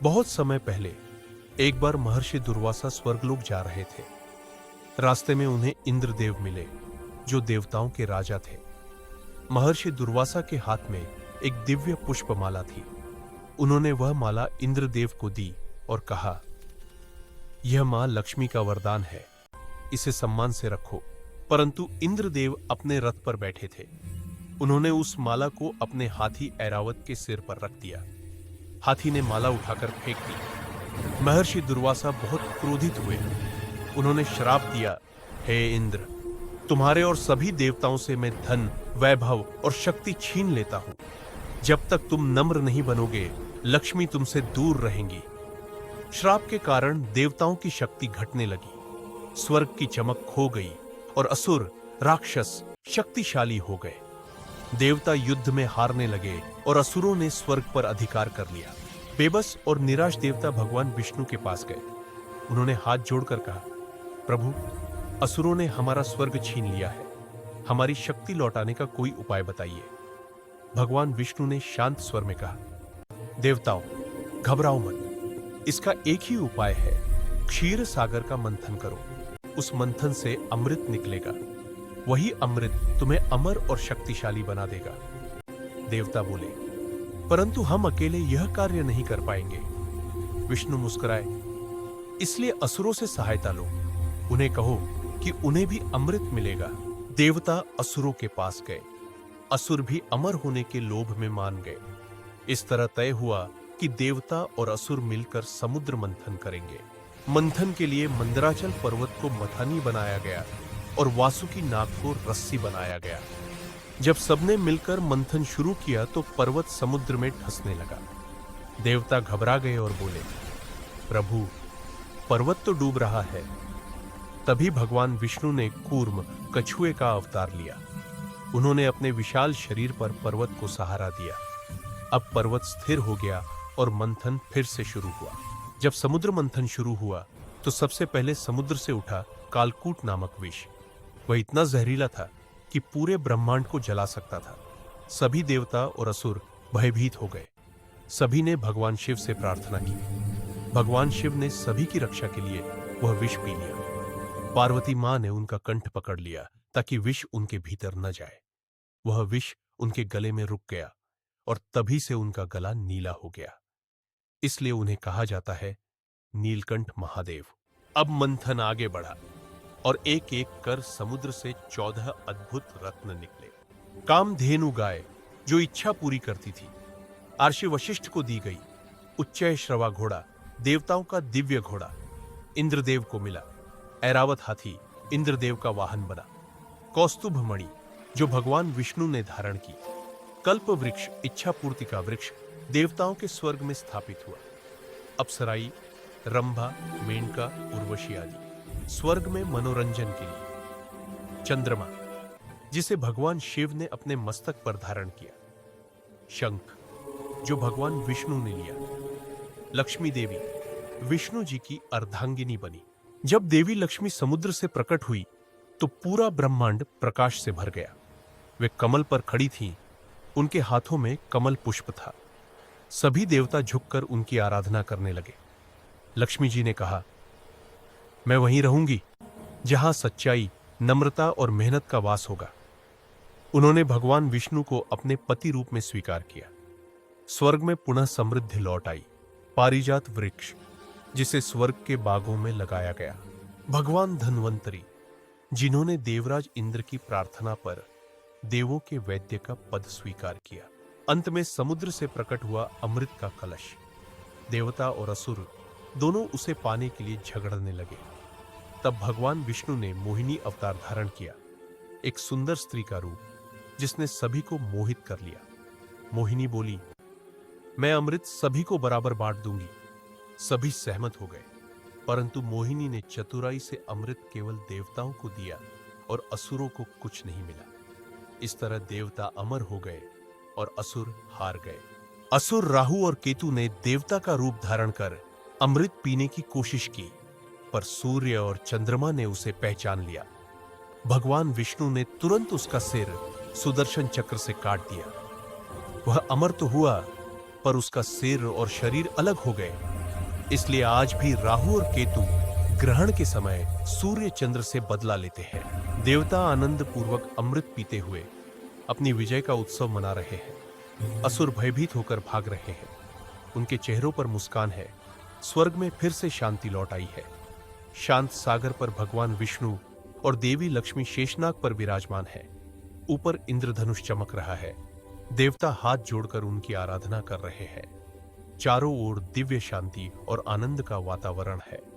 बहुत समय पहले एक बार महर्षि दुर्वासा स्वर्गलोक जा रहे थे। रास्ते में उन्हें इंद्रदेव मिले, जो देवताओं के राजा थे। महर्षि दुर्वासा के हाथ में एक दिव्य पुष्पमाला थी। उन्होंने वह माला इंद्रदेव को दी और कहा, यह मां लक्ष्मी का वरदान है, इसे सम्मान से रखो। परंतु इंद्रदेव अपने रथ पर बैठे थे। उन्होंने उस माला को अपने हाथी ऐरावत के सिर पर रख दिया। हाथी ने माला उठाकर फेंक दी। महर्षि दुर्वासा बहुत क्रोधित हुए। उन्होंने श्राप दिया, हे इंद्र, तुम्हारे और सभी देवताओं से मैं धन, वैभव और शक्ति छीन लेता हूं। जब तक तुम नम्र नहीं बनोगे, लक्ष्मी तुमसे दूर रहेंगी। श्राप के कारण देवताओं की शक्ति घटने लगी। स्वर्ग की चमक खो गई और असुर, राक्षस शक्तिशाली हो गए। देवता युद्ध में हारने लगे और असुरों ने स्वर्ग पर अधिकार कर लिया। बेबस और निराश देवता भगवान विष्णु के पास गए। उन्होंने हाथ जोड़कर कहा, प्रभु, असुरों ने हमारा स्वर्ग छीन लिया है। हमारी शक्ति लौटाने का कोई उपाय बताइए। भगवान विष्णु ने शांत स्वर में कहा, देवताओं, घबराओ मत। इसका एक ही उपाय है, क्षीर सागर का मंथन करो। उस मंथन से अमृत निकलेगा। वही अमृत तुम्हें अमर और शक्तिशाली बना देगा। देवता बोले, परंतु हम अकेले यह कार्य नहीं कर पाएंगे। विष्णु मुस्कुराए, इसलिए असुरों से सहायता लो। उन्हें कहो कि उन्हें भी अमृत मिलेगा। देवता असुरों के पास गए। असुर भी अमर होने के लोभ में मान गए। इस तरह तय हुआ कि देवता और असुर मिलकर समुद्र मंथन करेंगे। मंथन के लिए मंदराचल पर्वत को मथानी बनाया गया और वासुकी नाग को रस्सी बनाया गया। जब सबने मिलकर मंथन शुरू किया तो पर्वत समुद्र में धंसने लगा। देवता घबरा गए और बोले, प्रभु, पर्वत तो डूब रहा है। तभी भगवान विष्णु ने कूर्म, कछुए का अवतार लिया। उन्होंने अपने विशाल शरीर पर पर्वत को सहारा दिया। अब पर्वत स्थिर हो गया और मंथन फिर से शुरू हुआ। जब समुद्र मंथन शुरू हुआ तो सबसे पहले समुद्र से उठा कालकूट नामक विष। वह इतना जहरीला था कि पूरे ब्रह्मांड को जला सकता था। सभी देवता और असुर भयभीत हो गए। सभी ने भगवान शिव से प्रार्थना की। भगवान शिव ने सभी की रक्षा के लिए वह विष पी लिया। पार्वती मां ने उनका कंठ पकड़ लिया ताकि विष उनके भीतर न जाए। वह विष उनके गले में रुक गया और तभी से उनका गला नीला हो गया। इसलिए उन्हें कहा जाता है नीलकंठ महादेव। अब मंथन आगे बढ़ा और एक एक कर समुद्र से 14 अद्भुत रत्न निकले। कामधेनु गाय, जो इच्छा पूरी करती थी, आर्षि वशिष्ठ को दी गई। उच्चय श्रवा घोड़ा, देवताओं का दिव्य घोड़ा, इंद्रदेव को मिला। ऐरावत हाथी इंद्रदेव का वाहन बना। कौस्तुभ मणि, जो भगवान विष्णु ने धारण की। कल्प वृक्ष, इच्छा पूर्ति का वृक्ष, देवताओं के स्वर्ग में स्थापित हुआ। अप्सराई, रंभा, मेनका, उर्वशी आदि स्वर्ग में मनोरंजन के लिए। चंद्रमा, जिसे भगवान शिव ने अपने मस्तक पर धारण किया। शंख, जो भगवान विष्णु ने लिया। लक्ष्मी देवी विष्णु जी की अर्धांगिनी बनी। जब देवी लक्ष्मी समुद्र से प्रकट हुई तो पूरा ब्रह्मांड प्रकाश से भर गया। वे कमल पर खड़ी थीं। उनके हाथों में कमल पुष्प था। सभी देवता झुककर उनकी आराधना करने लगे। लक्ष्मी जी ने कहा, मैं वहीं रहूंगी जहां सच्चाई, नम्रता और मेहनत का वास होगा। उन्होंने भगवान विष्णु को अपने पति रूप में स्वीकार किया। स्वर्ग में पुनः समृद्धि लौट आई। पारिजात वृक्ष, जिसे स्वर्ग के बागों में लगाया गया। भगवान धन्वंतरी, जिन्होंने देवराज इंद्र की प्रार्थना पर देवों के वैद्य का पद स्वीकार किया। अंत में समुद्र से प्रकट हुआ अमृत का कलश। देवता और असुर दोनों उसे पाने के लिए झगड़ने लगे। तब भगवान विष्णु ने मोहिनी अवतार धारण किया, एक सुंदर स्त्री का रूप, जिसने सभी को मोहित कर लिया। मोहिनी बोली, मैं अमृत सभी को बराबर बांट दूंगी। सभी सहमत हो गए, परंतु मोहिनी ने चतुराई से अमृत केवल देवताओं को दिया और असुरों को कुछ नहीं मिला। इस तरह देवता अमर हो गए और असुर हार गए। असुर राहु और केतु ने देवता का रूप धारण कर अमृत पीने की कोशिश की, पर सूर्य और चंद्रमा ने उसे पहचान लिया। भगवान विष्णु ने तुरंत उसका सिर सुदर्शन चक्र से काट दिया। वह अमर तो हुआ, पर उसका सिर और शरीर अलग हो गए। इसलिए आज भी राहु और केतु ग्रहण के समय सूर्य चंद्र से बदला लेते हैं। देवता आनंद पूर्वक अमृत पीते हुए अपनी विजय का उत्सव मना रहे हैं। असुर भयभीत होकर भाग रहे हैं। उनके चेहरों पर मुस्कान है। स्वर्ग में फिर से शांति लौट आई है। शांत सागर पर भगवान विष्णु और देवी लक्ष्मी शेषनाग पर विराजमान है। ऊपर इंद्रधनुष चमक रहा है। देवता हाथ जोड़कर उनकी आराधना कर रहे हैं। चारों ओर दिव्य शांति और आनंद का वातावरण है।